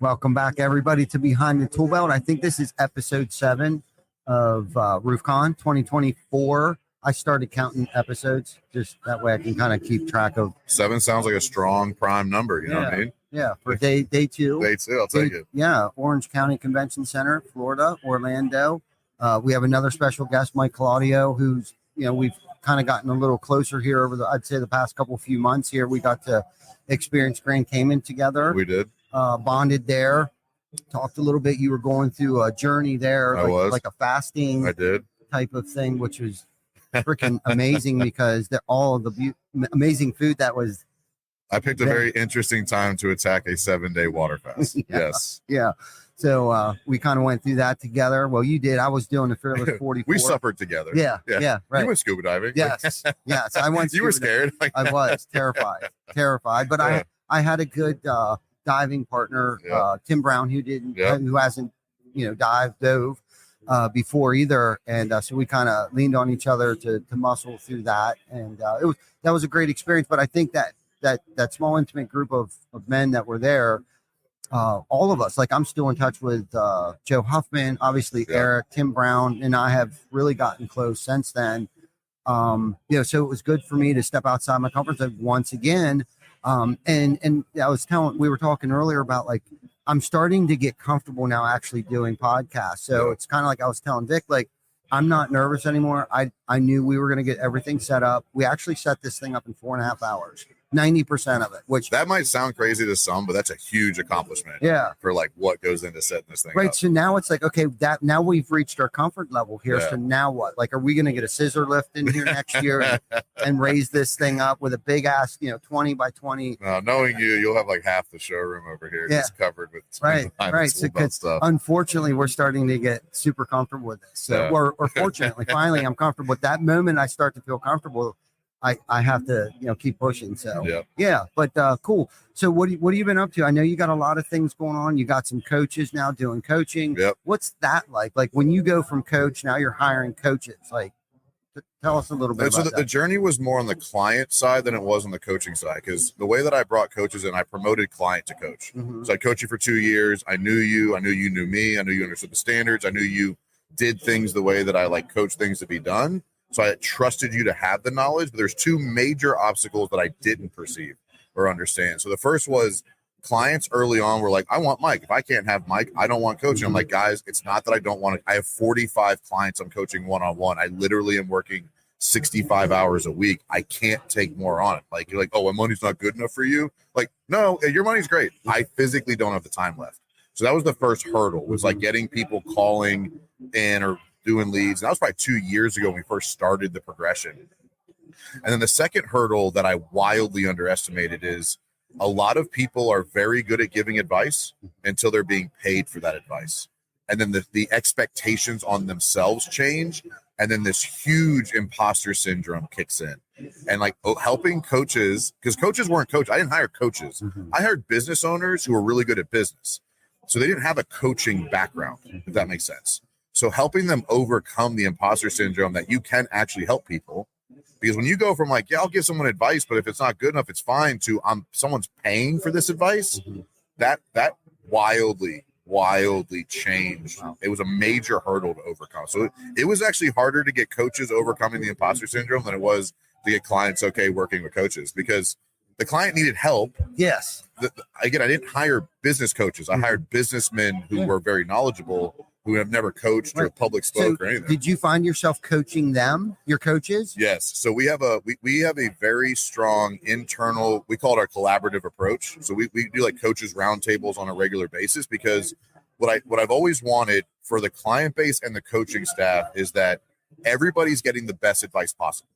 Welcome back, everybody, to Behind the Tool Belt. I think this is episode 7 of RoofCon 2024. I started counting episodes just that way I can kind of keep track of. 7 sounds like a strong prime number. You know what I mean? Yeah, for day 2. Day 2, I'll take it. Yeah, Orange County Convention Center, Florida, Orlando. We have another special guest, Mike Claudio, who's, we've kind of gotten a little closer here over I'd say the past few months here. We got to experience Grand Cayman together. We did. Bonded there, talked a little bit. You were going through a journey there, like a fasting type of thing, which was freaking amazing because all of the amazing food that was. I picked a very interesting time to attack a 7-day water fast. Yes. Yeah. So we kind of went through that together. Well, you did. I was doing the Fearless 44. We suffered together. Yeah. Right. You went scuba diving. Yes. I went. You were scared. I was terrified. But I had a good diving partner, Tim Brown, who hasn't dove before either, and so we kind of leaned on each other to muscle through that, and that was a great experience. But I think that small intimate group of men that were there, all of us, like I'm still in touch with Joe Huffman, obviously Eric, Tim Brown, and I have really gotten close since then. So it was good for me to step outside my comfort zone once again. And we were talking earlier about like, I'm starting to get comfortable now actually doing podcasts. So it's kind of like I was telling Vic, like, I'm not nervous anymore. I knew we were going to get everything set up. We actually set this thing up in 4.5 hours, 90% of it, which that might sound crazy to some, but that's a huge accomplishment. For like what goes into setting this thing up. So now it's like, okay, now we've reached our comfort level here. So now what? Like, are we going to get a scissor lift in here next year and raise this thing up with a big ass, 20 by 20? Knowing you'll have like half the showroom over here just covered with right. So stuff. Unfortunately, we're starting to get super comfortable with this. So, or fortunately, finally, I'm comfortable. At that moment, I start to feel comfortable. I have to, keep pushing. So, but cool. So what have you been up to? I know you got a lot of things going on. You got some coaches now doing coaching. What's that like? Like when you go from coach, now you're hiring coaches. Like, tell us a little bit about that. The journey was more on the client side than it was on the coaching side, because the way that I brought coaches in, I promoted client to coach. So I coached you for 2 years. I knew you knew me. I knew you understood the standards. I knew you did things the way that I like coach things to be done. So I trusted you to have the knowledge, but there's 2 major obstacles that I didn't perceive or understand. So the first was clients early on were like, I want Mike. If I can't have Mike, I don't want coaching. I'm like, guys, it's not that I don't want to. I have 45 clients I'm coaching one-on-one. I literally am working 65 hours a week. I can't take more on it. Like, you're like, oh, my money's not good enough for you. Like, no, your money's great. I physically don't have the time left. So that was the first hurdle, was like getting people calling in or doing leads. And that was probably 2 years ago when we first started the progression. And then the second hurdle that I wildly underestimated is a lot of people are very good at giving advice until they're being paid for that advice. And then the expectations on themselves change. And then this huge imposter syndrome kicks in. And like helping coaches, because coaches weren't coaches. I didn't hire coaches. I hired business owners who were really good at business. So they didn't have a coaching background, if that makes sense. So helping them overcome the imposter syndrome that you can actually help people. Because when you go from like, I'll give someone advice, but if it's not good enough, it's fine, to someone's paying for this advice, that wildly changed. It was a major hurdle to overcome. So it was actually harder to get coaches overcoming the imposter syndrome than it was to get clients okay working with coaches, because the client needed help. Yes. Again, I didn't hire business coaches. I hired businessmen who were very knowledgeable, who have never coached or public spoke or anything. Did you find yourself coaching them, your coaches? Yes. So we have a very strong internal, we call it our collaborative approach. So we do like coaches roundtables on a regular basis, because what I've always wanted for the client base and the coaching staff is that everybody's getting the best advice possible.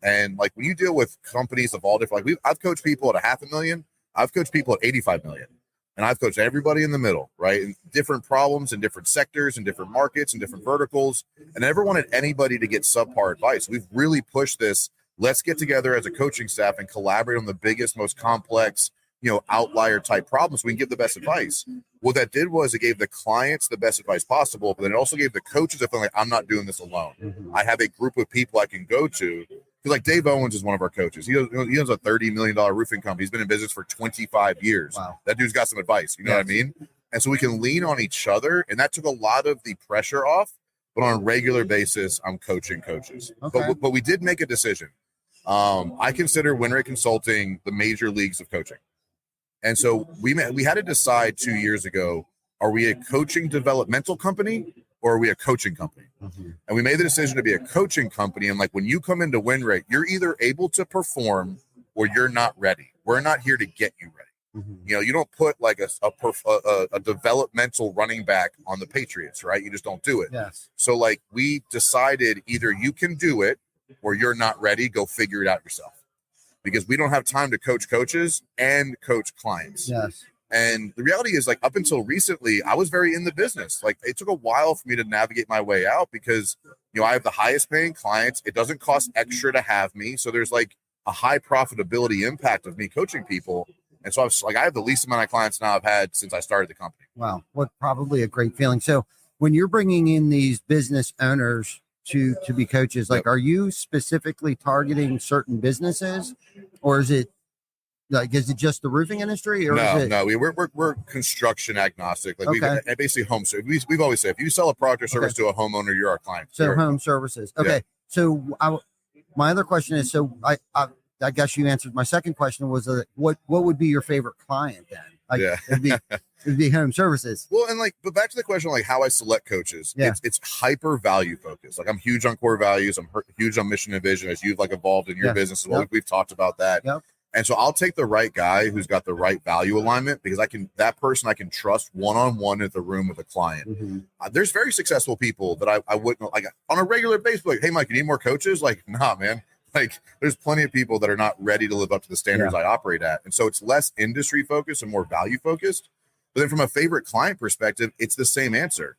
And like when you deal with companies of all different, like I've coached people at $500,000, I've coached people at 85 million. And I've coached everybody in the middle, right? And different problems in different sectors and different markets and different verticals. And I never wanted anybody to get subpar advice. We've really pushed this. Let's get together as a coaching staff and collaborate on the biggest, most complex, outlier type problems. So we can give the best advice. What that did was it gave the clients the best advice possible, but then it also gave the coaches a feeling like, I'm not doing this alone. I have a group of people I can go to. Like Dave Owens is one of our coaches. He owns a $30 million roofing company. He's been in business for 25 years. Wow. That dude's got some advice. You know what I mean? And so we can lean on each other. And that took a lot of the pressure off. But on a regular basis, I'm coaching coaches. Okay. But we did make a decision. I consider win rate consulting the major leagues of coaching. And so we had to decide 2 years ago, are we a coaching developmental company or are we a coaching company? Mm-hmm. And we made the decision to be a coaching company. And like when you come into win rate, you're either able to perform or you're not ready. We're not here to get you ready. Mm-hmm. You know, you don't put like a developmental running back on the Patriots, right? You just don't do it. Yes. So like we decided either you can do it or you're not ready, go figure it out yourself. Because we don't have time to coach coaches and coach clients. Yes. And the reality is, like, up until recently, I was very in the business. Like, it took a while for me to navigate my way out because, you know, I have the highest paying clients. It doesn't cost extra to have me. So there's like a high profitability impact of me coaching people. And so I was like, I have the least amount of clients now I've had since I started the company. Wow. What probably a great feeling. So when you're bringing in these business owners to be coaches, like, are you specifically targeting certain businesses, or is it just the roofing industry, or no, we're construction agnostic. Like, okay. we basically home service. We've always said, if you sell a product or service to a homeowner, you're our client. So home services. Okay. Yeah. So my other question is, so I guess you answered my second question was, what would be your favorite client then? Like, it'd be home services. Well, and like, but back to the question, like how I select coaches, it's hyper value focused. Like, I'm huge on core values. I'm huge on mission and vision, as you've like evolved in your business as well. We've talked about that. Yep. And so I'll take the right guy who's got the right value alignment, because that person I can trust one-on-one at the room with a client. Mm-hmm. There's very successful people that I wouldn't, like, on a regular basis, like, hey, Mike, you need more coaches? Like, nah, man. Like, there's plenty of people that are not ready to live up to the standards I operate at. And so it's less industry focused and more value focused. But then from a favorite client perspective, it's the same answer.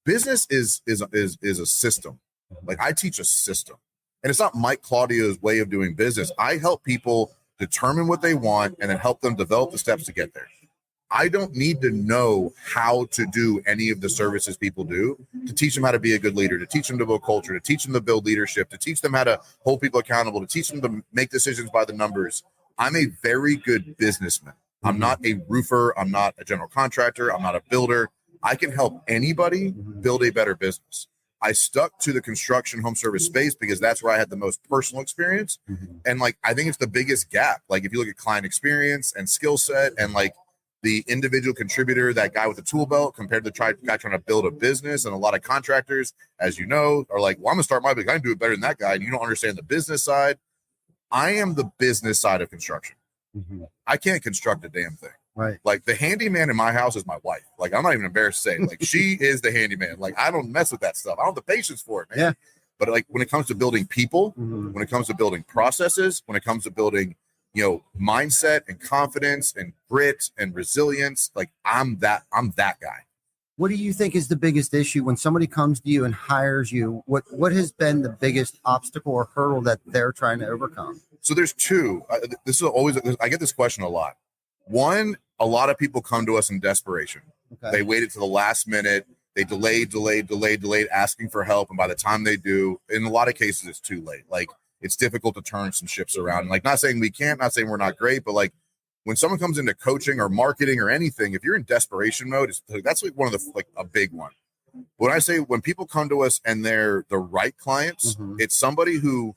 Business is a system. Like, I teach a system. And it's not Mike Claudio's way of doing business. I help people determine what they want and then help them develop the steps to get there. I don't need to know how to do any of the services people do to teach them how to be a good leader, to teach them to build culture, to teach them to build leadership, to teach them how to hold people accountable, to teach them to make decisions by the numbers. I'm a very good businessman. I'm not a roofer. I'm not a general contractor. I'm not a builder. I can help anybody build a better business. I stuck to the construction home service space because that's where I had the most personal experience. And like, I think it's the biggest gap. Like, if you look at client experience and skill set and like the individual contributor, that guy with the tool belt, compared to the guy trying to build a business, and a lot of contractors, as you know, are like, well, I'm gonna start my business. I can do it better than that guy. And you don't understand the business side. I am the business side of construction. I can't construct a damn thing. Right. Like, the handyman in my house is my wife. Like, I'm not even embarrassed to say, like, she is the handyman. Like, I don't mess with that stuff. I don't have the patience for it, man. Yeah. But like, when it comes to building people, when it comes to building processes, when it comes to building, you know, mindset and confidence and grit and resilience, like, I'm that guy. What do you think is the biggest issue when somebody comes to you and hires you? What has been the biggest obstacle or hurdle that they're trying to overcome? So there's two. I get this question a lot. One, a lot of people come to us in desperation. Okay. They waited to the last minute. They delayed, asking for help. And by the time they do, in a lot of cases, it's too late. Like, it's difficult to turn some ships around. And like, not saying we can't, not saying we're not great, but like, when someone comes into coaching or marketing or anything, if you're in desperation mode, that's like one of the, like, a big one. When I say, when people come to us and they're the right clients, it's somebody who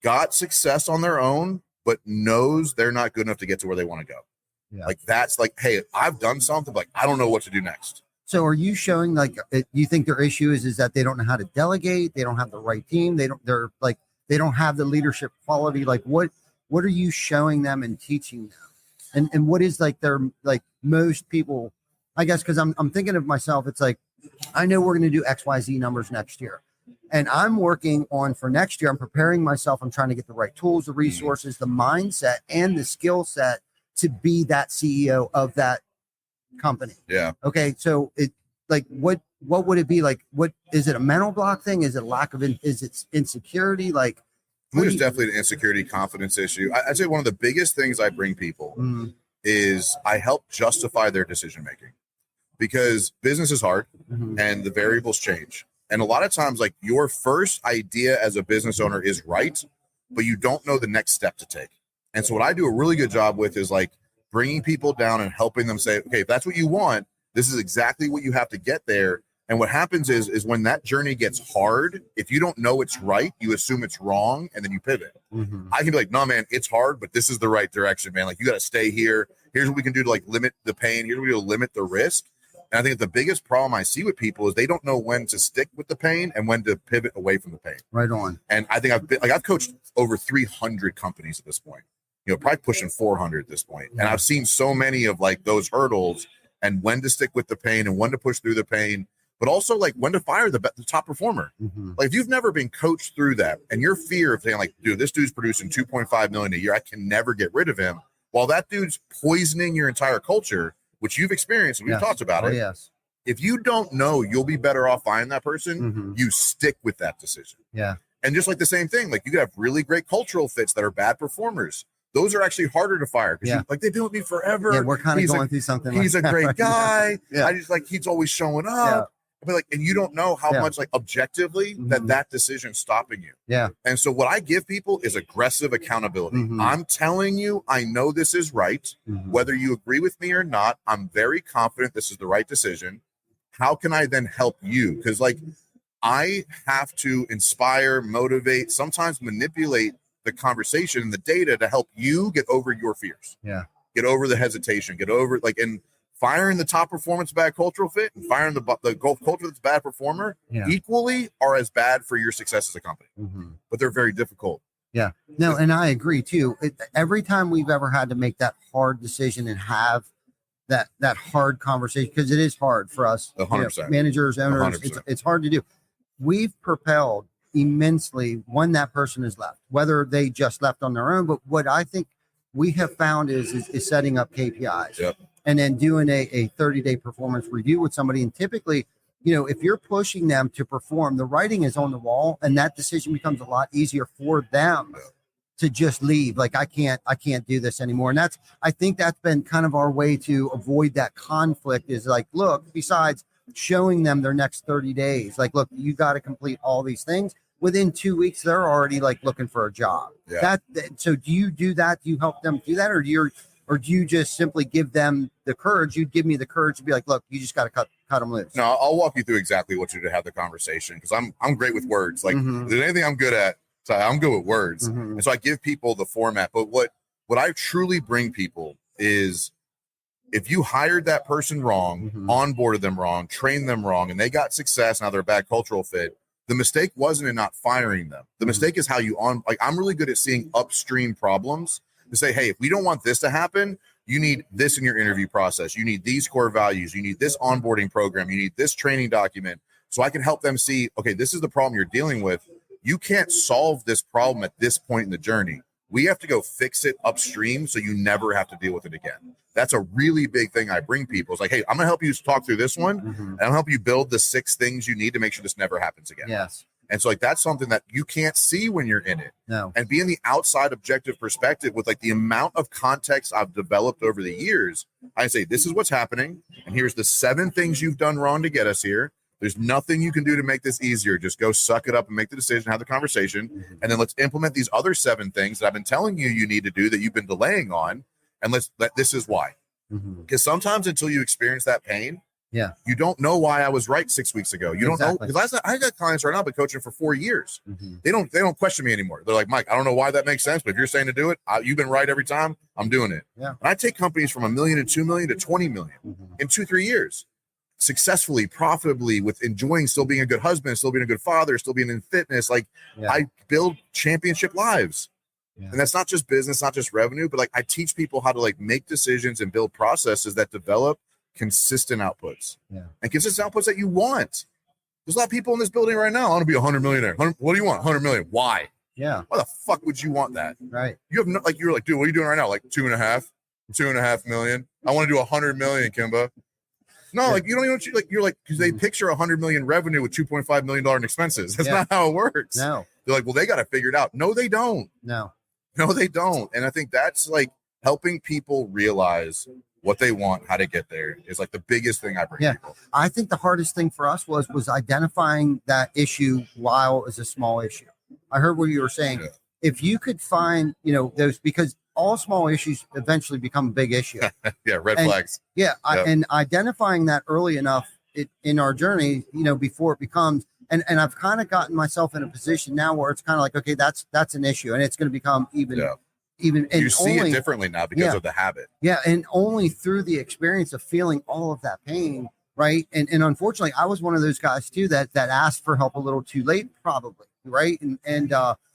got success on their own, but knows they're not good enough to get to where they want to go. Yeah. Like, that's like, hey, I've done something, but like, I don't know what to do next. So are you showing, like, you think their issue is that they don't know how to delegate? They don't have the right team. They don't have the leadership quality. Like, what are you showing them and teaching them? And what is, like, their, like, most people, I guess, because I'm thinking of myself, it's like, I know we're going to do XYZ numbers next year. And I'm working on, for next year, I'm preparing myself. I'm trying to get the right tools, the resources, the mindset, and the skill set to be that CEO of that company. Yeah. Okay. So it, like, what would it be? Like, what is it, a mental block thing? Is it a lack of, is it insecurity? Like, there's definitely an insecurity, confidence issue. I'd say one of the biggest things I bring people is I help justify their decision making, because business is hard and the variables change. And a lot of times, like, your first idea as a business owner is right, but you don't know the next step to take. And so what I do a really good job with is, like, bringing people down and helping them say, okay, if that's what you want, this is exactly what you have to get there. And what happens is when that journey gets hard, if you don't know it's right, you assume it's wrong, and then you pivot. I can be like, no, man, it's hard, but this is the right direction, man. Like, you got to stay here. Here's what we can do to like limit the pain. Here's what we do to limit the risk. And I think the biggest problem I see with people is they don't know when to stick with the pain and when to pivot away from the pain. Right on. And I think I've coached over 300 companies at this point, probably pushing 400 at this point. And I've seen so many of like those hurdles and when to stick with the pain and when to push through the pain, but also like when to fire the top performer. Like, if you've never been coached through that and your fear of saying like, dude, this dude's producing 2.5 million a year, I can never get rid of him, while that dude's poisoning your entire culture, which you've experienced and we've talked about it. Yes. If you don't know you'll be better off firing that person, you stick with that decision. And just like the same thing, like, you could have really great cultural fits that are bad performers. Those are actually harder to fire because like, they've been with me forever. Yeah, we're kind of going through something. He's like a great guy. Yeah. I just like, he's always showing up. But like, and you don't know how much like objectively that decision's stopping you. And so what I give people is aggressive accountability. I'm telling you, I know this is right. Whether you agree with me or not, I'm very confident this is the right decision. How can I then help you? Because like, I have to inspire, motivate, sometimes manipulate the conversation and the data to help you get over your fears. Get over the hesitation, get over like, and firing the top performance bad cultural fit and firing the culture that's bad performer equally are as bad for your success as a company. But they're very difficult. No, and I agree too. Every time we've ever had to make that hard decision and have that hard conversation, because it is hard for us, 100%. Managers, owners, 100%. It's hard to do. We've propelled immensely when that person is left, whether they just left on their own. But what I think we have found is setting up KPIs. And then doing a 30-day performance review with somebody. And typically, if you're pushing them to perform, the writing is on the wall, and that decision becomes a lot easier for them to just leave. Like, I can't do this anymore. And I think that's been kind of our way to avoid that conflict, is like, look, besides showing them their next 30 days, like, look, you got to complete all these things. Within 2 weeks, they're already like looking for a job. So do you do that? Do you help them do that? Or do you just simply give them the courage? You'd give me the courage to be like, look, you just got to cut them loose. No, I'll walk you through exactly what you do to have the conversation, because I'm great with words. Like, if there's anything I'm good at, so I'm good with words. And so I give people the format. But what I truly bring people is, if you hired that person wrong, onboarded them wrong, trained them wrong, and they got success, now they're a bad cultural fit, the mistake wasn't in not firing them. The mistake is how you I'm really good at seeing upstream problems to say, hey, if we don't want this to happen, you need this in your interview process. You need these core values. You need this onboarding program. You need this training document. So I can help them see, okay, this is the problem you're dealing with. You can't solve this problem at this point in the journey. We have to go fix it upstream so you never have to deal with it again. That's a really big thing I bring people. It's like, hey, I'm going to help you talk through this one, and I'll help you build the 6 things you need to make sure this never happens again. And so like, that's something that you can't see when you're in it. And being the outside objective perspective with like the amount of context I've developed over the years, I say, this is what's happening. And here's the 7 things you've done wrong to get us here. There's nothing you can do to make this easier. Just go suck it up and make the decision, have the conversation. And then let's implement these other 7 things that I've been telling you need to do that you've been delaying on. And this is why. Because sometimes until you experience that pain, you don't know why I was right 6 weeks ago. You don't know, because I got clients right now, I've been coaching for 4 years. They don't question me anymore. They're like, Mike, I don't know why that makes sense, but if you're saying to do it, you've been right every time. I'm doing it. And I take companies from $1 million to $2 million to 20 million in 2-3 years, successfully, profitably, with enjoying still being a good husband, still being a good father, still being in fitness. Like, I build championship lives. And that's not just business, not just revenue, but like, I teach people how to like make decisions and build processes that develop consistent outputs and consistent outputs that you want. There's a lot of people in this building right now. I want to be a 100 millionaire. What do you want? 100 million. Why? Why the fuck would you want that? You have no, like, you're like, dude, what are you doing right now? Like 2.5 million. I want to do 100 million, Kimba. No, like, you don't even, like, you're like, because they picture 100 million revenue with $2.5 million in expenses. That's not how it works. They're like, well, they got to figure it out. No, they don't. No, they don't. And I think that's like helping people realize what they want, how to get there is like the biggest thing I bring people. I think the hardest thing for us was identifying that issue while it's a small issue. I heard what you were saying. If you could find, those, because all small issues eventually become a big issue. Yeah, red flags. Yeah, and identifying that early enough in our journey, before it becomes, and I've kind of gotten myself in a position now where it's kind of like, okay, that's an issue, and it's going to become even. And you see it differently now because of the habit. Yeah, and only through the experience of feeling all of that pain, right? And unfortunately, I was one of those guys too that asked for help a little too late, probably, right? And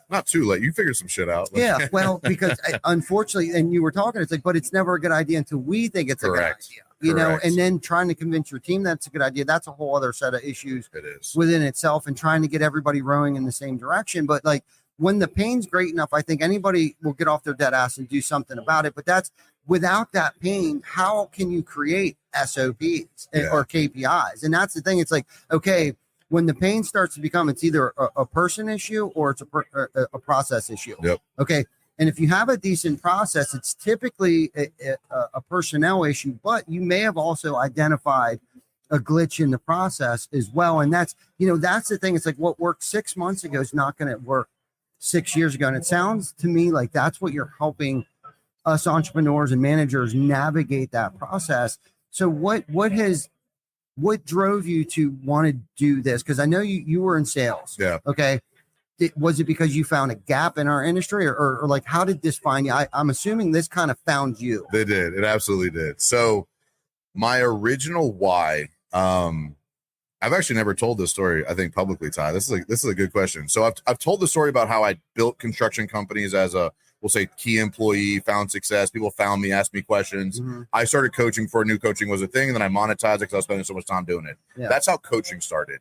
not too late. You figured some shit out. Yeah, well, because unfortunately, and you were talking, it's like, but it's never a good idea until we think it's a good idea, and then trying to convince your team that's a good idea. That's a whole other set of issues within itself, and trying to get everybody rowing in the same direction. But like when the pain's great enough, I think anybody will get off their dead ass and do something about it. But that's without that pain, how can you create SOPs or KPIs? And that's the thing. It's like, okay, when the pain starts to become, it's either a person issue or it's a process issue. Yep. Okay. And if you have a decent process, it's typically a personnel issue, but you may have also identified a glitch in the process as well. And that's the thing. It's like what worked 6 months ago is not going to work 6 years ago. And it sounds to me like that's what you're helping us entrepreneurs and managers navigate that process. So what drove you to want to do this? Because I know you were in sales. Yeah. Okay. Was it because you found a gap in our industry, or like, how did this find you? I'm assuming this kind of found you. They did. It absolutely did. So my original why, I've actually never told this story, I think, publicly, Ty. This is a good question. So I've told the story about how I built construction companies as we'll say key employee, found success. People found me, asked me questions. Mm-hmm. I started coaching before new coaching was a thing, and then I monetized it because I was spending so much time doing it. Yeah. That's how coaching started.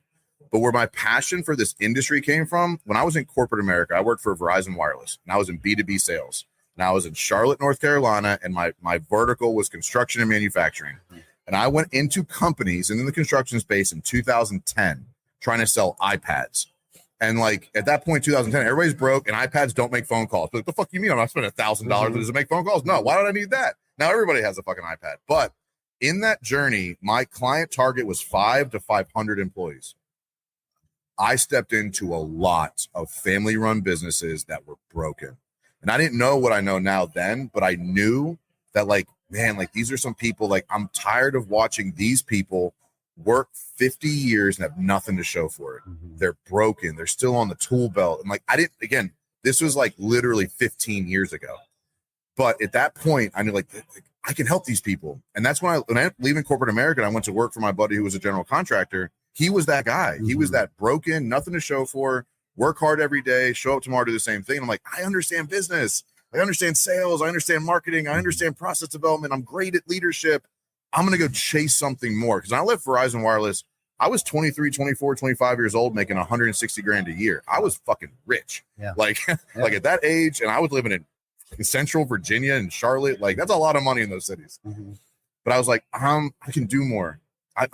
But where my passion for this industry came from, when I was in corporate America, I worked for Verizon Wireless, and I was in B2B sales. And I was in Charlotte, North Carolina, and my vertical was construction and manufacturing. Mm-hmm. And I went into companies and in the construction space in 2010 trying to sell iPads. And like at that point, 2010, everybody's broke and iPads don't make phone calls. But what the fuck you mean? I'm not spending $1,000. Does it make phone calls? No. Why don't I need that? Now everybody has a fucking iPad. But in that journey, my client target was 5 to 500 employees. I stepped into a lot of family-run businesses that were broken. And I didn't know what I know now then, but I knew that like, man, like these are some people, like I'm tired of watching these people work 50 years and have nothing to show for it. Mm-hmm. They're broken. They're still on the tool belt. And like, this was like literally 15 years ago. But at that point, I knew like I can help these people. And that's when I leaving corporate America, I went to work for my buddy who was a general contractor. He was that guy. Mm-hmm. He was that broken, nothing to show for, work hard every day, show up tomorrow, do the same thing. I'm like, I understand business. I understand sales. I understand marketing. I understand process development. I'm great at leadership. I'm going to go chase something more. Because when I left Verizon Wireless, I was 23, 24, 25 years old, making 160 grand a year. I was fucking rich. Yeah. Like at that age. And I was living in Central Virginia and Charlotte. Like that's a lot of money in those cities. Mm-hmm. But I was like, I can do more. I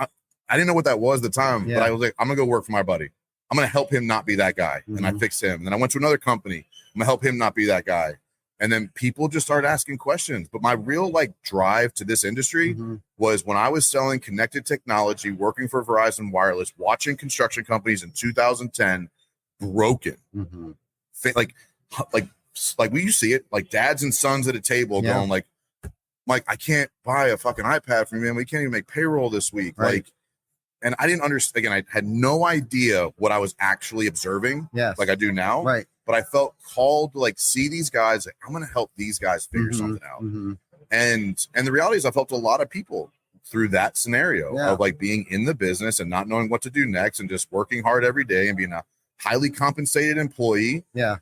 didn't know what that was at the time, but I was like, I'm going to go work for my buddy. I'm going to help him not be that guy. Mm-hmm. And I fixed him. And then I went to another company. I'm going to help him not be that guy. And then people just started asking questions. But my real like drive to this industry was when I was selling connected technology, working for Verizon Wireless, watching construction companies in 2010 broken. Mm-hmm. Like when you see it, like dads and sons at a table going like, I can't buy a fucking iPad for me, man. We can't even make payroll this week. Right. Like, and I didn't understand. Again, I had no idea what I was actually observing, like I do now. Right. But I felt called to like see these guys. Like, I'm going to help these guys figure something out. Mm-hmm. And the reality is, I've helped a lot of people through that scenario of like being in the business and not knowing what to do next, and just working hard every day and being a highly compensated employee. Yeah.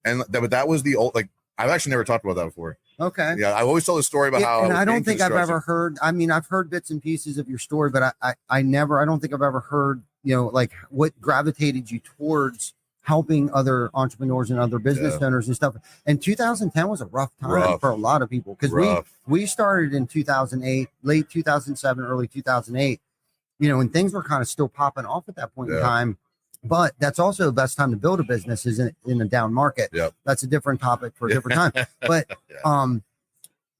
And that was the old, like, I've actually never talked about that before. Okay. Yeah. I always tell the story about how. And I don't think I've ever heard, I've heard bits and pieces of your story, but I don't think I've ever heard, like what gravitated you towards helping other entrepreneurs and other business owners and stuff. And 2010 was a rough time for a lot of people, because we started in 2008, late 2007, early 2008, and things were kind of still popping off at that point in time. But that's also the best time to build a business is in a down market. Yep. That's a different topic for a different time. But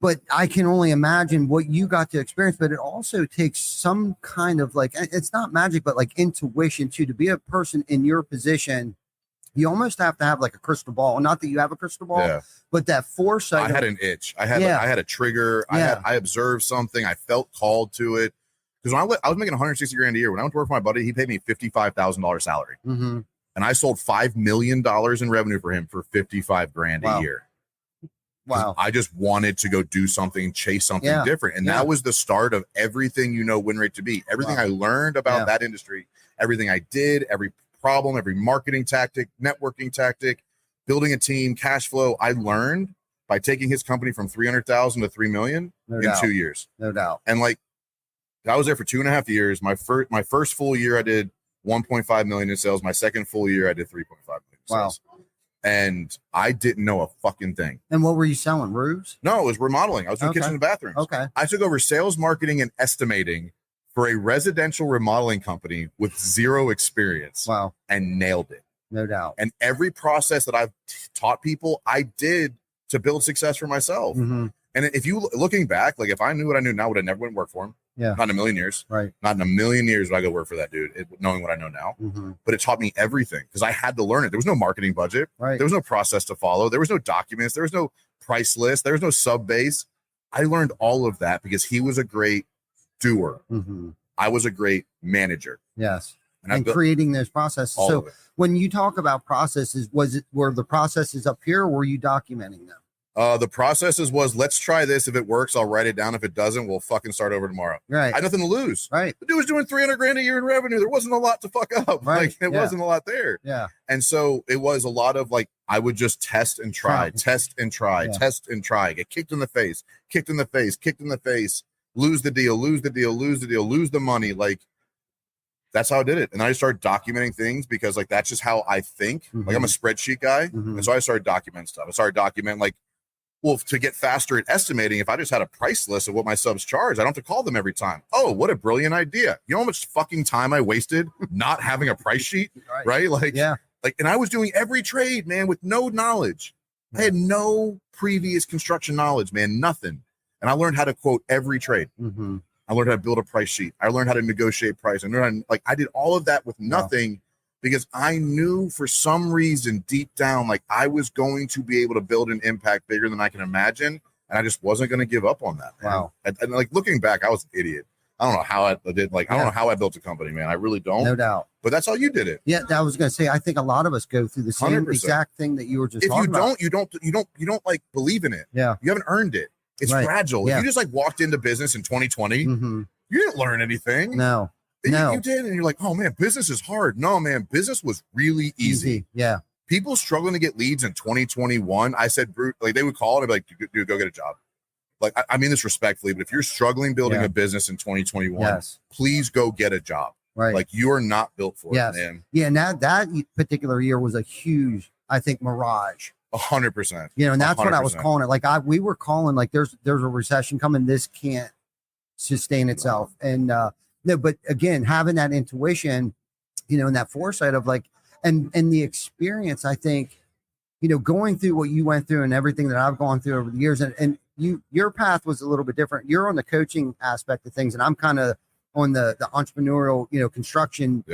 but I can only imagine what you got to experience. But it also takes some kind of like, it's not magic, but like intuition too, to be a person in your position you almost have to have like a crystal ball. Not that you have a crystal ball, but that foresight. I had an itch. I had a trigger. I observed something. I felt called to it. Because when I was making 160 grand a year. When I went to work for my buddy, he paid me $55,000 salary. And I sold $5 million in revenue for him for 55 grand a year. Wow. I just wanted to go do something, chase something different. And that was the start of everything win rate to be. Everything I learned about that industry, everything I did, every problem, every marketing tactic, networking tactic, building a team, cash flow, I learned by taking his company from 300,000 to 3 million in 2 years. No doubt. And like, I was there for 2.5 years. My first full year, I did 1.5 million in sales. My second full year, I did 3.5 million in sales. And I didn't know a fucking thing. And what were you selling? Roofs? No, it was remodeling. I was doing kitchen and bathrooms. Okay. I took over sales, marketing, and estimating for a residential remodeling company with zero experience. Wow. And nailed it. No doubt. And every process that I've taught people, I did to build success for myself. And if you looking back, like if I knew what I knew now, would I never went and work for him? Yeah. Not in a million years. Right. Not in a million years would I go work for that dude, knowing what I know now. But it taught me everything because I had to learn it. There was no marketing budget. Right. There was no process to follow. There was no documents. There was no price list. There was no sub base. I learned all of that because he was a great doer. I was a great manager. Yes. And creating those processes. So when you talk about processes, were the processes up here or were you documenting them? The processes was, let's try this. If it works, I'll write it down. If it doesn't, we'll fucking start over tomorrow. Right. I had nothing to lose. Right. The dude was doing 300 grand a year in revenue. There wasn't a lot to fuck up. Right. Like it wasn't a lot there. Yeah. And so it was a lot of like, I would just test and try, test and try, test and try, get kicked in the face, kicked in the face, kicked in the face, lose the deal, lose the deal, lose the deal, lose the money. Like, that's how I did it. And I started documenting things because like, that's just how I think. Like I'm a spreadsheet guy. And so I started documenting stuff. I started documenting like, well, to get faster at estimating, if I just had a price list of what my subs charge, I don't have to call them every time. Oh, what a brilliant idea. You know how much fucking time I wasted not having a price sheet, right? Like, and I was doing every trade, man, with no knowledge. I had no previous construction knowledge, man, nothing. And I learned how to quote every trade. I learned how to build a price sheet. I learned how to negotiate price. I learned how to, I did all of that with nothing. Because I knew for some reason deep down, like I was going to be able to build an impact bigger than I can imagine. And I just wasn't going to give up on that. Man. Wow. And like looking back, I was an idiot. I don't know how I did. Like, I don't know how I built a company, man. I really don't. No doubt. But that's how you did it. Yeah. I was going to say, I think a lot of us go through the same 100%. Exact thing that you were just if talking about. you don't like believe in it. Yeah. You haven't earned it. It's fragile. If you just like walked into business in 2020, you didn't learn anything. No. You did, and you're like, oh man, business is hard. No, man, business was really easy. Yeah. People struggling to get leads in 2021. I said, like they would call and I'd be like, dude, go get a job. Like, I mean this respectfully, but if you're struggling building a business in 2021, please go get a job. Right. Like you are not built for it, man. Yeah. Now that particular year was a huge, I think, mirage. 100%. You know, and that's 100%. What I was calling it. Like we were calling like there's a recession coming. This can't sustain itself. And no, but again, having that intuition, you know, and that foresight of like, and the experience, I think, you know, going through what you went through and everything that I've gone through over the years, and your path was a little bit different. You're on the coaching aspect of things, and I'm kind of on the entrepreneurial, you know, construction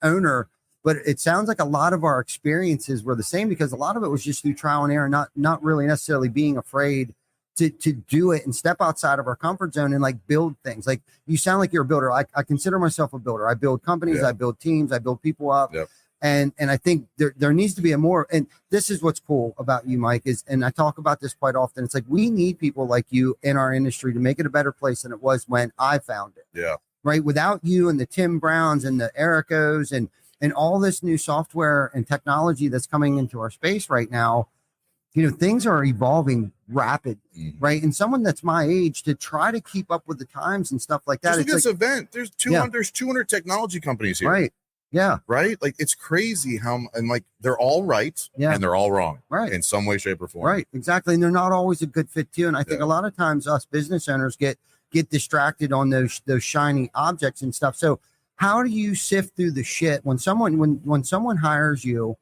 owner. But it sounds like a lot of our experiences were the same because a lot of it was just through trial and error, not really necessarily being afraid to do it and step outside of our comfort zone and like build things. Like you sound like you're a builder. I consider myself a builder. I build companies, I build teams, I build people up. And I think there needs to be a more, and this is what's cool about you, Mike, is, and I talk about this quite often. It's like, we need people like you in our industry to make it a better place than it was when I found it. Yeah. Right. Without you and the Tim Browns and the Ericos and all this new software and technology that's coming into our space right now, you know, things are evolving rapid, right? And someone that's my age to try to keep up with the times and stuff like that. Just look at this event. There's 200 technology companies here. Right. Yeah. Right. Like it's crazy how, and like, they're all right and they're all wrong. Right. In some way, shape or form. Right. Exactly. And they're not always a good fit too. And I think a lot of times us business owners get distracted on those shiny objects and stuff. So how do you sift through the shit when someone hires you?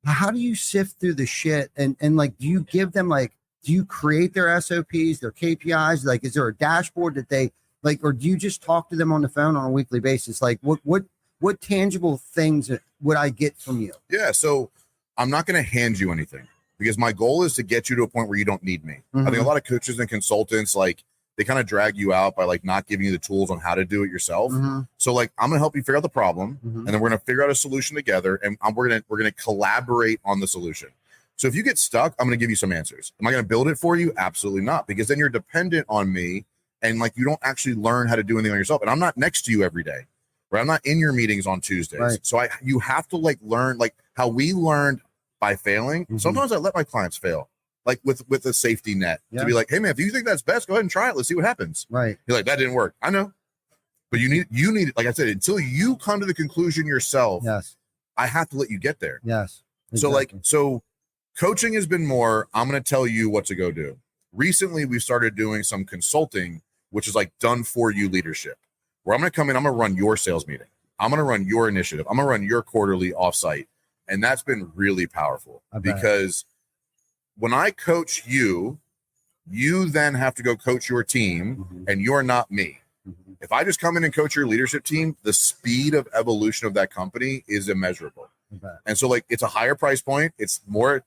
How do you sift through the shit and like, do you give them like, do you create their SOPs, their KPIs? Like, is there a dashboard that they like, or do you just talk to them on the phone on a weekly basis? Like what tangible things would I get from you? Yeah. So I'm not going to hand you anything, because my goal is to get you to a point where you don't need me. I think a lot of coaches and consultants, like, they kind of drag you out by like not giving you the tools on how to do it yourself. So like, I'm going to help you figure out the problem, and then we're going to figure out a solution together, and we're going to collaborate on the solution. So if you get stuck, I'm going to give you some answers. Am I going to build it for you? Absolutely not, because then you're dependent on me, and like, you don't actually learn how to do anything on yourself. And I'm not next to you every day, right? I'm not in your meetings on Tuesdays. Right. So you have to like learn, like how we learned by failing. Sometimes I let my clients fail, like with a safety net, to be like, hey man, if you think that's best, go ahead and try it. Let's see what happens. Right. You're like, that didn't work. I know, but you need, like I said, until you come to the conclusion yourself, I have to let you get there. Exactly. So coaching has been more, I'm going to tell you what to go do. Recently, we started doing some consulting, which is like done for you leadership, where I'm going to come in, I'm going to run your sales meeting. I'm going to run your initiative. I'm going to run your quarterly offsite. And that's been really powerful, because when I coach you, you then have to go coach your team, and you're not me. If I just come in and coach your leadership team, the speed of evolution of that company is immeasurable. And so like, it's a higher price point. It's more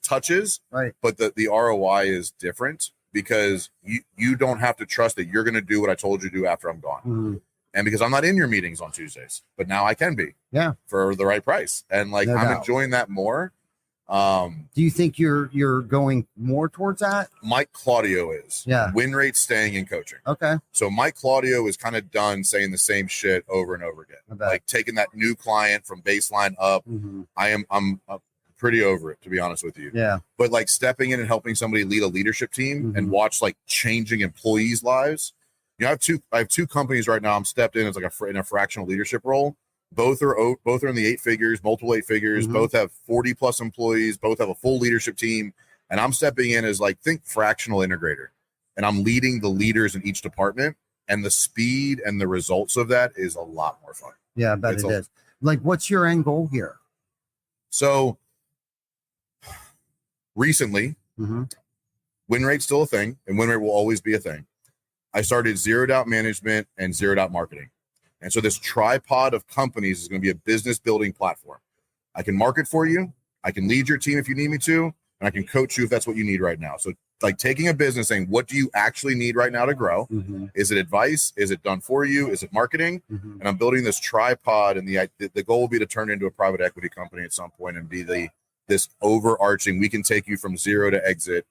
touches, but the ROI is different, because you don't have to trust that you're going to do what I told you to do after I'm gone. And because I'm not in your meetings on Tuesdays, but now I can be, for the right price. And like, I'm enjoying that more. Do you think you're going more towards that? Mike Claudio is. Win rate staying in coaching. So Mike Claudio is kind of done saying the same shit over and over again, like taking that new client from baseline up. I'm pretty over it, to be honest with you. But like stepping in and helping somebody lead a leadership team and watch like changing employees' lives. You know, I have two companies right now. I'm stepped in as like in a fractional leadership role. Both are in the 8 figures, multiple 8 figures. Both have 40 plus employees. Both have a full leadership team. And I'm stepping in as like, think fractional integrator. And I'm leading the leaders in each department. And the speed and the results of that is a lot more fun. Yeah, I bet it is. Like, what's your end goal here? So recently, win rate's still a thing, and win rate will always be a thing. I started zeroed out management and zeroed out marketing. And so this tripod of companies is going to be a business building platform. I can market for you. I can lead your team if you need me to, and I can coach you if that's what you need right now. So like taking a business saying, what do you actually need right now to grow? Is it advice? Is it done for you? Is it marketing? And I'm building this tripod, and the goal will be to turn it into a private equity company at some point and be this overarching, we can take you from zero to exit.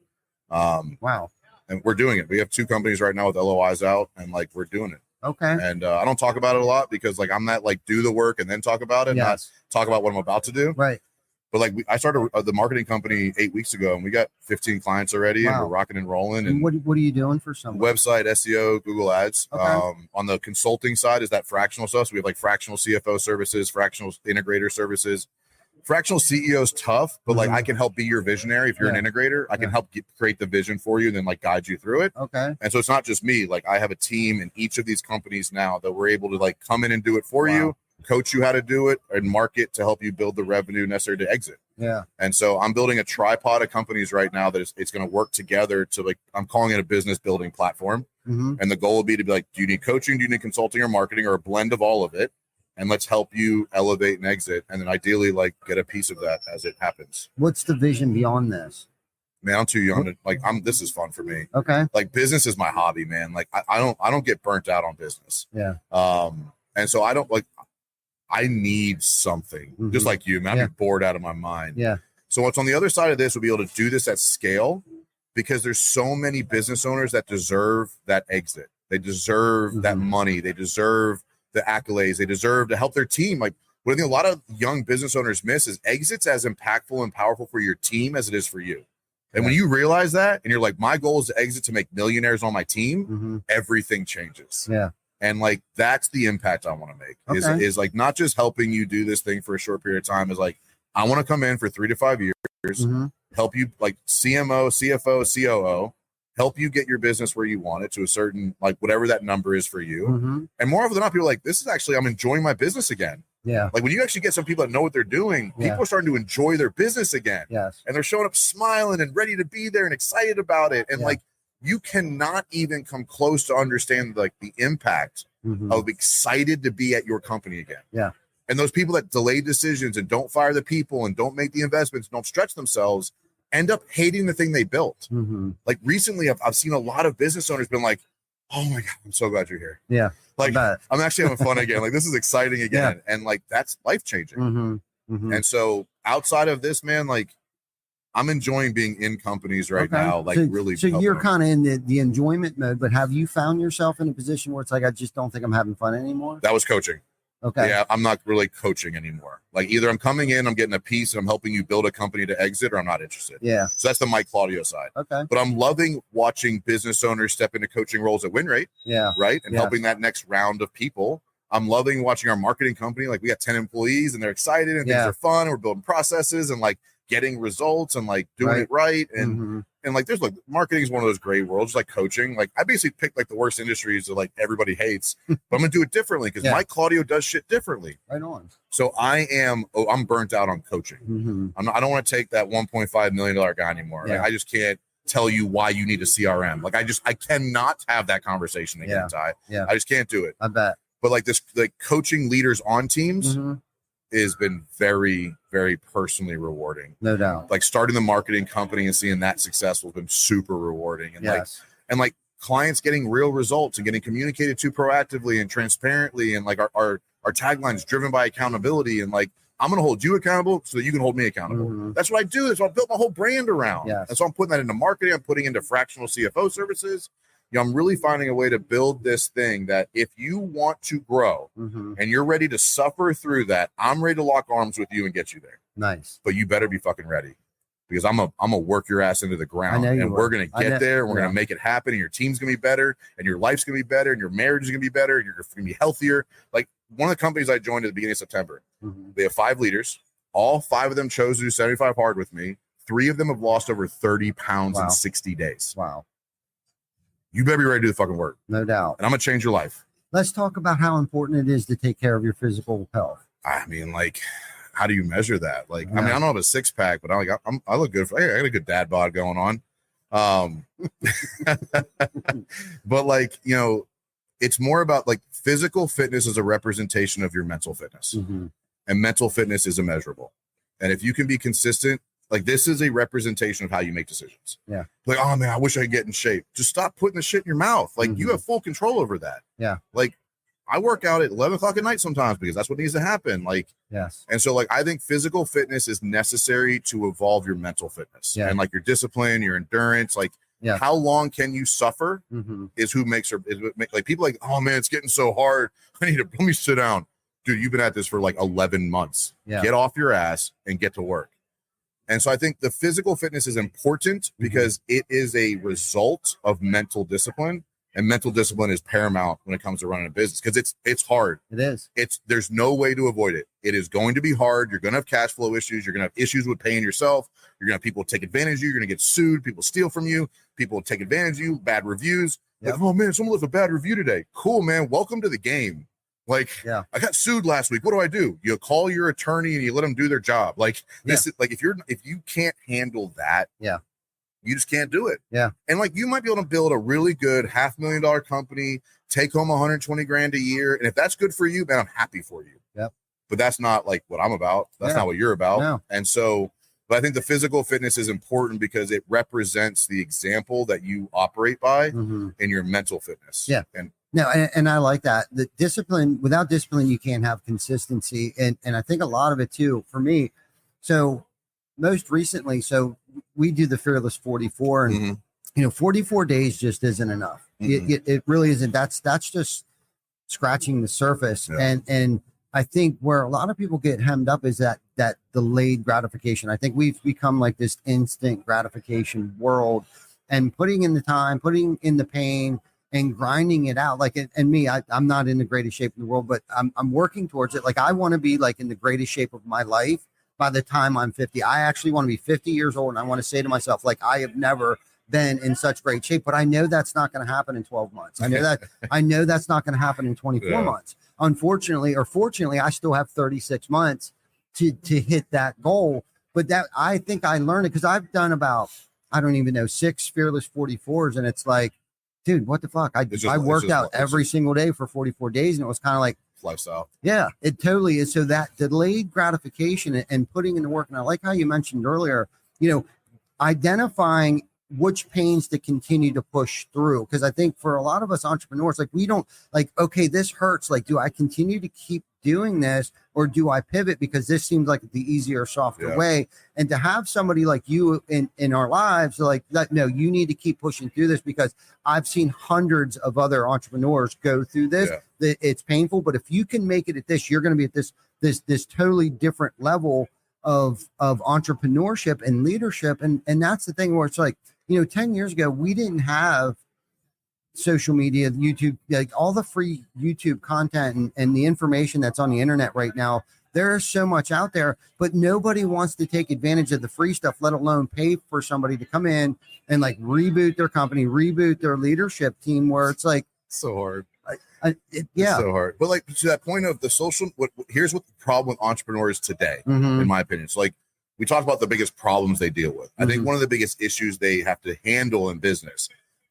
Wow. And we're doing it. We have 2 companies right now with LOIs out, and like, we're doing it. And I don't talk about it a lot, because like, I'm not like do the work and then talk about it, not talk about what I'm about to do. But like, I started the marketing company 8 weeks ago, and we got 15 clients already, and we're rocking and rolling. And what are you doing for some website, SEO, Google Ads? On the consulting side is that fractional stuff. So we have like fractional CFO services, fractional integrator services. Fractional CEO is tough, but like, I can help be your visionary. If you're an integrator, I can help create the vision for you and then like guide you through it. And so it's not just me. Like, I have a team in each of these companies now that we're able to like come in and do it for you, coach you how to do it, and market to help you build the revenue necessary to exit. And so I'm building a tripod of companies right now that it's going to work together to like, I'm calling it a business building platform. And the goal will be to be like, do you need coaching? Do you need consulting or marketing, or a blend of all of it? And let's help you elevate and exit, and then ideally like get a piece of that as it happens. What's the vision beyond this? Man, I'm too young to like. This is fun for me. Like, business is my hobby, man. Like, I don't get burnt out on business. And so I don't like. I need something, just like you, man. I'm bored out of my mind. So what's on the other side of this will be able to do this at scale, because there's so many business owners that deserve that exit. They deserve that money. They deserve the accolades. They deserve to help their team. Like, what I think a lot of young business owners miss is exits as impactful and powerful for your team as it is for you. And when you realize that, and you're like, my goal is to exit to make millionaires on my team, everything changes. And like, that's the impact I want to make is like, not just helping you do this thing for a short period of time. Is like, I want to come in for 3 to 5 years, help you like CMO, CFO, COO, help you get your business where you want it to a certain, like, whatever that number is for you. And more often than not, people are like, this is actually, I'm enjoying my business again. Like, when you actually get some people that know what they're doing, people are starting to enjoy their business again. And they're showing up smiling and ready to be there and excited about it. And like, you cannot even come close to understand like the impact of excited to be at your company again. And those people that delay decisions and don't fire the people and don't make the investments, don't stretch themselves, end up hating the thing they built. Like recently, I've seen a lot of business owners been like, oh my God, I'm so glad you're here. Yeah. Like I'm actually having fun again. Like this is exciting again. And like, that's life-changing. And so outside of this, man, like I'm enjoying being in companies right now. Like really. So you're kind of in the enjoyment mode, but have you found yourself in a position where it's like, I just don't think I'm having fun anymore? That was coaching. Okay. Yeah, I'm not really coaching anymore. Like either I'm coming in, I'm getting a piece and I'm helping you build a company to exit, or I'm not interested. Yeah. So that's the Mike Claudio side. Okay. But I'm loving watching business owners step into coaching roles at win rate. Yeah. Right. And helping that next round of people. I'm loving watching our marketing company. Like we got 10 employees and they're excited and things are fun. And we're building processes and like getting results and like doing it right. And and like there's like marketing is one of those gray worlds, like coaching. Like I basically picked like the worst industries that like everybody hates, but I'm gonna do it differently because Mike Claudio does shit differently. Right on. So I'm burnt out on coaching. I don't want to take that $1.5 million guy anymore. Like I just can't tell you why you need a CRM. Like I cannot have that conversation again, Ty. I just can't do it. I bet. But like this, like coaching leaders on teams has been very, very personally rewarding. No doubt. Like starting the marketing company and seeing that successful has been super rewarding. And like clients getting real results and getting communicated to proactively and transparently. And like our tagline is driven by accountability. And like, I'm going to hold you accountable so that you can hold me accountable. That's what I do. That's what I built my whole brand around. And so I'm putting that into marketing. I'm putting into fractional CFO services. You know, I'm really finding a way to build this thing that if you want to grow and you're ready to suffer through that, I'm ready to lock arms with you and get you there. Nice. But you better be fucking ready because I'm gonna work your ass into the ground and we're going to get there and we're going to make it happen and your team's going to be better and your life's going to be better and your marriage is going to be better and you're going to be healthier. Like one of the companies I joined at the beginning of September, they have 5 leaders. All 5 of them chose to do 75 hard with me. 3 of them have lost over 30 pounds in 60 days. Wow. You better be ready to do the fucking work. No doubt. And I'm going to change your life. Let's talk about how important it is to take care of your physical health. I mean, like, how do you measure that? Like, I mean, I don't have a 6-pack, but I look good. I got a good dad bod going on. But like, you know, it's more about like physical fitness is a representation of your mental fitness and mental fitness is immeasurable. And if you can be consistent, like this is a representation of how you make decisions. Yeah. Like, oh man, I wish I could get in shape. Just stop putting the shit in your mouth. Like you have full control over that. Yeah. Like I work out at 11 o'clock at night sometimes because that's what needs to happen. Like, and so like, I think physical fitness is necessary to evolve your mental fitness and like your discipline, your endurance, like how long can you suffer is who makes her, like people like, oh man, it's getting so hard. Let me sit down. Dude, you've been at this for like 11 months. Get off your ass and get to work. And so I think the physical fitness is important because it is a result of mental discipline, and mental discipline is paramount when it comes to running a business because it's hard. It is. There's no way to avoid it. It is going to be hard. You're going to have cash flow issues. You're going to have issues with paying yourself. You're going to have people take advantage of you. You're going to get sued. People steal from you. People take advantage of you. Bad reviews. Like, oh man, someone left a bad review today. Cool, man. Welcome to the game. Like, I got sued last week. What do? You call your attorney and you let them do their job. Like this is like, if you can't handle that, you just can't do it. Yeah. And like, you might be able to build a really good $500,000 company, take home 120 grand a year. And if that's good for you, man, I'm happy for you. Yep. But that's not like what I'm about. That's not what you're about. No. And so, but I think the physical fitness is important because it represents the example that you operate by in your mental fitness. Yeah. No, and I like that. The discipline, without discipline, you can't have consistency. And I think a lot of it too, for me. So most recently, so we do the Fearless 44 and, 44 days just isn't enough. It really isn't. That's just scratching the surface. Yeah. And I think where a lot of people get hemmed up is that delayed gratification. I think we've become like this instant gratification world, and putting in the time, putting in the pain, and grinding it out. Like, and me, I'm not in the greatest shape in the world, but I'm working towards it. Like, I want to be like in the greatest shape of my life by the time I'm 50. I actually want to be 50 years old. And I want to say to myself, like, I have never been in such great shape, but I know that's not going to happen in 12 months. I know that's not going to happen in 24 months. Unfortunately, or fortunately, I still have 36 months to hit that goal. But that, I think I learned it because I've done about, I don't even know, 6 Fearless 44s. And it's like, dude, what the fuck? I worked out every single day for 44 days. And it was kind of like, lifestyle. Yeah, it totally is. So that delayed gratification and putting in the work. And I like how you mentioned earlier, identifying which pains to continue to push through. Because I think for a lot of us entrepreneurs, like we don't like, okay, this hurts. Like, do I continue to keep doing this or do I pivot because this seems like the easier, softer way? And to have somebody like you in our lives, like, no, you need to keep pushing through this because I've seen hundreds of other entrepreneurs go through this. That it's painful, but if you can make it at this, you're going to be at this totally different level of entrepreneurship and leadership. And that's the thing where it's like, 10 years ago, we didn't have social media, YouTube, like all the free YouTube content and the information that's on the internet right now. There is so much out there, but nobody wants to take advantage of the free stuff, let alone pay for somebody to come in and like reboot their company, reboot their leadership team, where it's like so hard. It's so hard. But like to that point of the social, here's what the problem with entrepreneurs today, in my opinion. So like we talked about the biggest problems they deal with. I think one of the biggest issues they have to handle in business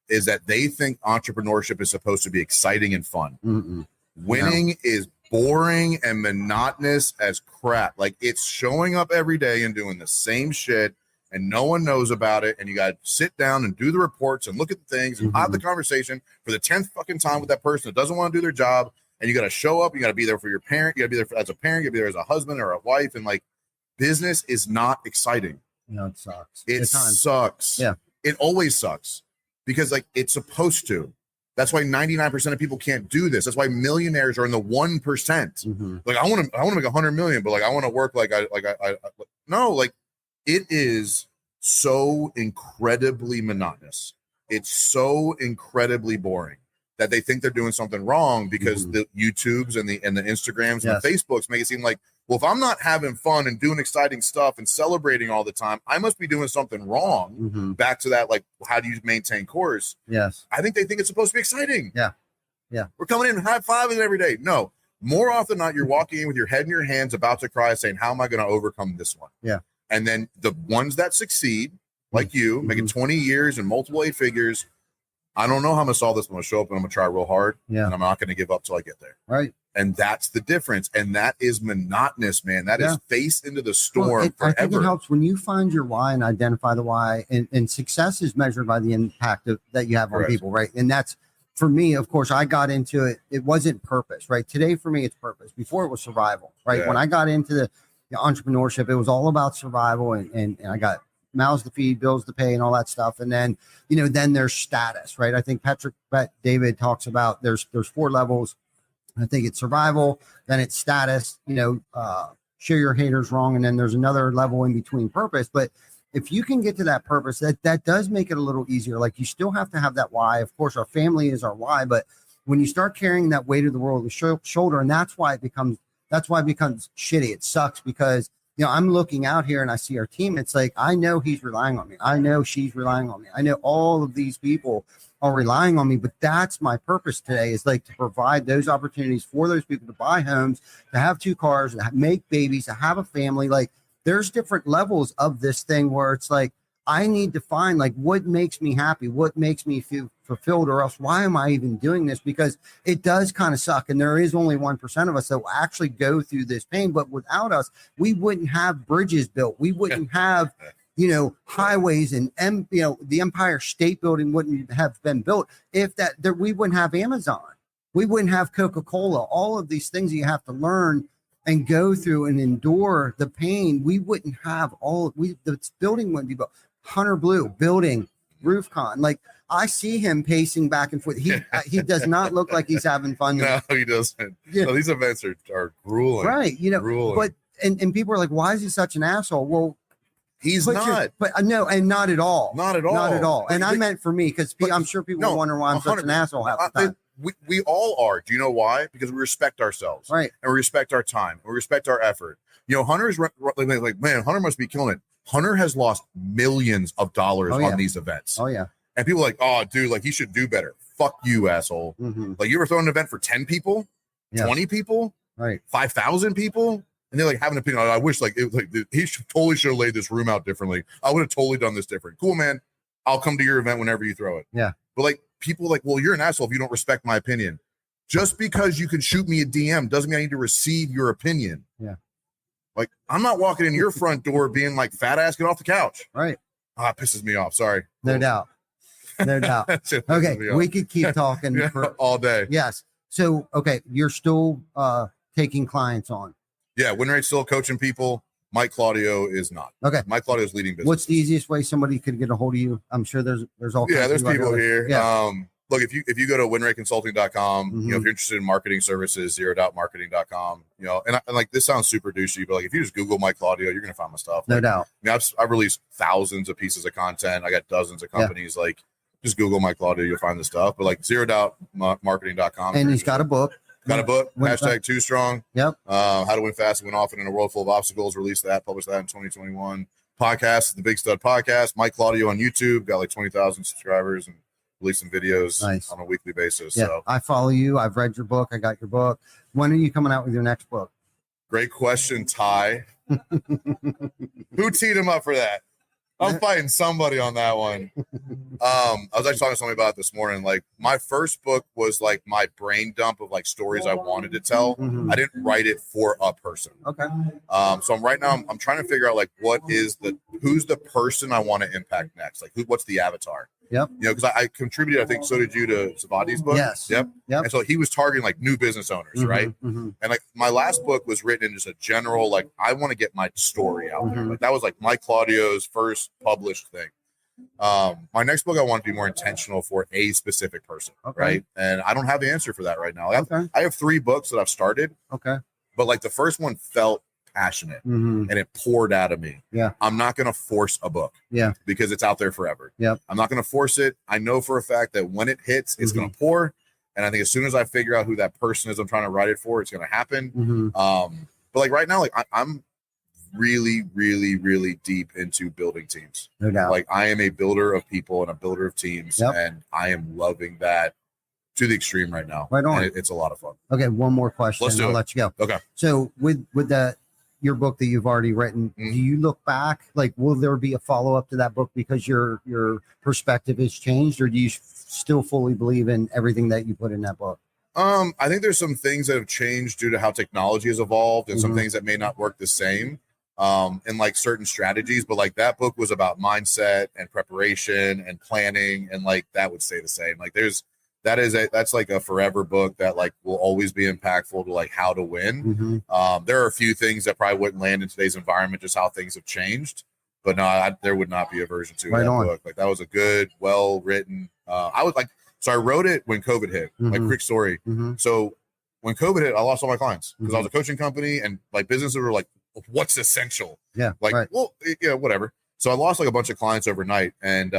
is that they think entrepreneurship is supposed to be exciting and fun. Winning is boring and monotonous as crap. Like it's showing up every day and doing the same shit and no one knows about it. And you got to sit down and do the reports and look at the things and have the conversation for the 10th fucking time with that person that doesn't want to do their job. And you got to show up. You got to be there for your parent. You got to be there as a parent. You got to be there as a husband or a wife. And like business is not exciting. It sucks. It sucks. Yeah. It always sucks because like it's supposed to. That's why 99% of people can't do this. That's why millionaires are in the 1%. Like I want to make 100 million, but like I want to work like I no, like it is so incredibly monotonous. It's so incredibly boring that they think they're doing something wrong because the YouTubes and the Instagrams and the Facebooks make it seem like, well, if I'm not having fun and doing exciting stuff and celebrating all the time, I must be doing something wrong. Back to that, like, how do you maintain course? Yes. I think they think it's supposed to be exciting. Yeah. Yeah. We're coming in high-fiving every day. No, more often than not, you're walking in with your head in your hands, about to cry, saying, how am I going to overcome this one? Yeah. And then the ones that succeed, like you, making 20 years and multiple 8 figures, I don't know how I'm going to solve this. I'm going to show up and I'm going to try real hard. Yeah. And I'm not going to give up till I get there. Right. And that's the difference. And that is monotonous, man. That is face into the storm forever. I think it helps when you find your why and identify the why. And success is measured by the impact that you have on people, right? And that's, for me, of course, I got into it. It wasn't purpose, right? Today, for me, it's purpose. Before, it was survival, right? Yeah. When I got into the entrepreneurship, it was all about survival. And I got mouths to feed, bills to pay, and all that stuff. And then, then there's status, right? I think David talks about there's 4 levels. I think it's survival, then it's status, share your haters wrong. And then there's another level in between, purpose. But if you can get to that purpose, that does make it a little easier. Like you still have to have that why. Of course, our family is our why, but when you start carrying that weight of the world on your shoulder, and that's why it becomes shitty. It sucks because, I'm looking out here and I see our team. It's like, I know he's relying on me. I know she's relying on me. I know all of these people are relying on me, but that's my purpose today, is like to provide those opportunities for those people to buy homes, to have 2 cars, to make babies, to have a family. Like there's different levels of this thing where it's like, I need to find like what makes me happy, what makes me feel fulfilled, or else why am I even doing this? Because it does kind of suck. And there is only 1% of us that will actually go through this pain. But without us, we wouldn't have bridges built. We wouldn't have, highways and, the Empire State Building wouldn't have been built if we wouldn't have Amazon. We wouldn't have Coca-Cola, all of these things you have to learn and go through and endure the pain. We wouldn't have the building wouldn't be built. Hunter Blue building, RoofCon. Like I see him pacing back and forth. He does not look like he's having fun. No, he doesn't. Yeah. No, these events are grueling. Right. Grueling. But and people are like, why is he such an asshole? Well, he's not. But no, and not at all. Not at all. Not at all. And I meant for me, because I'm sure people wonder why I'm such an asshole half the time. We all are. Do you know why? Because we respect ourselves. Right. And we respect our time. We respect our effort. Hunter's like, man, Hunter must be killing it. Hunter has lost millions of dollars on these events. Oh, yeah. And people are like, oh, dude, like he should do better. Fuck you, asshole. Like you ever throw an event for 10 people, 20 people, right? 5,000 people? And they're like having an opinion. I wish he totally should have laid this room out differently. I would have totally done this different. Cool, man. I'll come to your event whenever you throw it. Yeah. But like people are like, well, you're an asshole if you don't respect my opinion. Just because you can shoot me a DM doesn't mean I need to receive your opinion. Yeah. Like, I'm not walking in your front door being like, fat ass, get off the couch. Right. Ah, it pisses me off. Sorry. No doubt. No doubt. Okay. We could keep talking for all day. Yes. So, okay. You're still taking clients on. Yeah. Win rate's still coaching people. Mike Claudio is not. Okay. Mike Claudio is leading business. What's the easiest way somebody could get a hold of you? I'm sure there's all kinds there's people here. Yeah. Look, if you go to winrateconsulting.com, Mm-hmm. you know, if you're interested in marketing services, zerodoubtmarketing.com, you know, and like this sounds super douchey, but like if you just Google Mike Claudio, you're gonna find my stuff. No Like, doubt. I mean, I've released thousands of pieces of content. I got dozens of companies. Like, just Google Mike Claudio, you'll find the stuff. But like zerodoubtmarketing.com. And he's got a book. Got a book, Win hashtag Too Strong. Yep. How to Win Fast and Win Often in a World Full of Obstacles. Released that, published that in 2021. Podcast, the Big Stud Podcast. Mike Claudio on YouTube, got like 20,000 subscribers and release some videos on a weekly basis. Yeah, so I follow you. I've read your book. I got your book. When are you coming out with your next book? Great question, Ty. Who teed him up for that? I'm fighting somebody on that one. I was actually talking to somebody about it this morning. Like, my first book was like my brain dump of like stories I wanted to tell. Mm-hmm. I didn't write it for a person. Okay. So I'm trying to figure out like who's the person I want to impact next? Like what's the avatar? Yep. You know, because I contributed, I think so did you, to Savati's book. Yes. Yep. And so he was targeting like new business owners, Mm-hmm. right? Mm-hmm. And like my last book was written in just a general, like, I want to get my story out there. Mm-hmm. Like that was like Mike Claudio's first published thing. My next book, I want to be more intentional for a specific person, Okay. right? And I don't have the answer for that right now. Okay. I have 3 books that I've started, Okay. but like the first one felt passionate Mm-hmm. and it poured out of me. Yeah. I'm not going to force a book. Yeah. Because it's out there forever. Yep. I'm not going to force it. I know for a fact that when it hits, it's Mm-hmm. going to pour. And I think as soon as I figure out who that person is I'm trying to write it for, it's going to happen. Mm-hmm. But like right now, like I'm really, really, really deep into building teams. No doubt. Like I am a builder of people and a builder of teams. Yep. And I am loving that to the extreme right now. Right on. And it's a lot of fun. Okay. One more question. Let's do I'll it. let you go. Okay. So with your book that you've already written, Mhm. do you look back? Like, will there be a follow-up to that book because your perspective has changed, or do you still fully believe in everything that you put in that book? I think there's some things that have changed due to how technology has evolved and some Mhm. things that may not work the same in like certain strategies. But like that book was about mindset and preparation and planning, and like that would stay the same. Like that's like a forever book that like will always be impactful to like how to win. Mm-hmm. There are a few things that probably wouldn't land in today's environment, just how things have changed. But no, there would not be a version 2 of that book. Like that was a good, well written. So I wrote it when COVID hit. Like Mhm. quick story. Mm-hmm. So when COVID hit, I lost all my clients because I Mhm. was a coaching company and like businesses were like, what's essential? Yeah. Like, right. well, yeah, whatever. So I lost like a bunch of clients overnight. And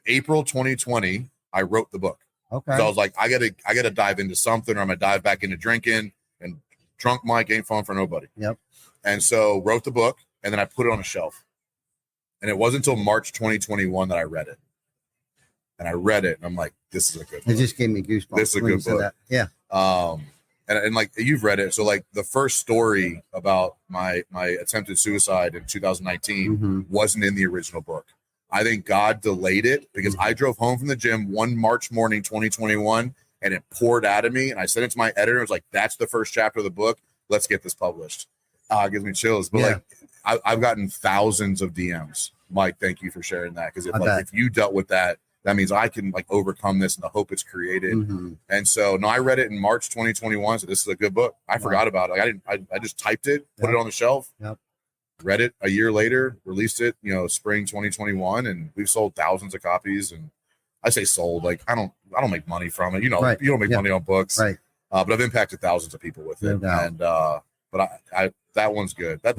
April 2020, I wrote the book. Okay. So I was like, I gotta dive into something, or I'm gonna dive back into drinking, and drunk Mike ain't fun for nobody. Yep. And so wrote the book, and then I put it on a shelf. And it wasn't until March 2021 that I read it. And I read it, and I'm like, this is a good book. It just gave me goosebumps. This is a when you good said book. that. Yeah. And like you've read it. So like the first story about my attempted suicide in 2019 Mm-hmm. wasn't in the original book. I think God delayed it because I drove home from the gym one March morning, 2021, and it poured out of me. And I sent it to my editor. I was like, that's the first chapter of the book. Let's get this published. It gives me chills. But like I've gotten thousands of DMs. Mike, thank you for sharing that. Because if you dealt with that, that means I can like overcome this and the hope it's created. Mm-hmm. And so no, I read it in March 2021. So this is a good book. I forgot about it. Like, I just typed it, put it on the shelf. Yep. Read it a year later, released it, spring 2021, and we've sold thousands of copies. And I say sold, like I don't make money from it. Right. You don't make money on books, Right. But I've impacted thousands of people with No it. doubt. And but I that one's good. That's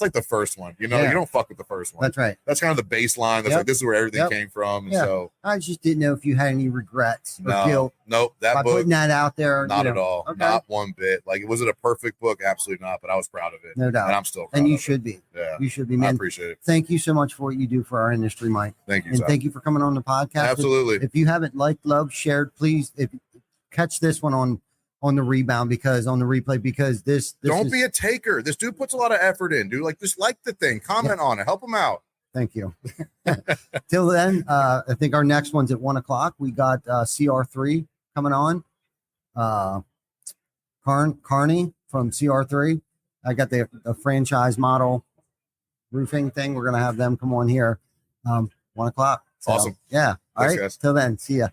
like the first one. You don't fuck with the first one. That's right. That's kind of the baseline. That's Yep. like this is where everything Yep. came from. And Yeah. so I just didn't know if you had any regrets or guilt nope, that by book. putting that out there. Not at all. Okay. Not one bit. Like, was it a perfect book? Absolutely not. But I was proud of it. No doubt. And I'm still proud And you of should it. be. Yeah. You should be, I man. appreciate it. Thank you so much for what you do for our industry, Mike. Thank you. And Zach. thank you for coming on the podcast. Absolutely. If you haven't liked, loved, shared, please catch this one on the rebound on the replay, because this don't be a taker. This dude puts a lot of effort in, dude. Like, just like the thing, comment on it, help him out. Thank you. Till then, I think our next one's at 1:00. We got CR3 coming on. Carney from CR3. I got the franchise model roofing thing. We're gonna have them come on here 1 o'clock. So, Awesome. Yeah. All Thanks, right. guys. Till then, see ya.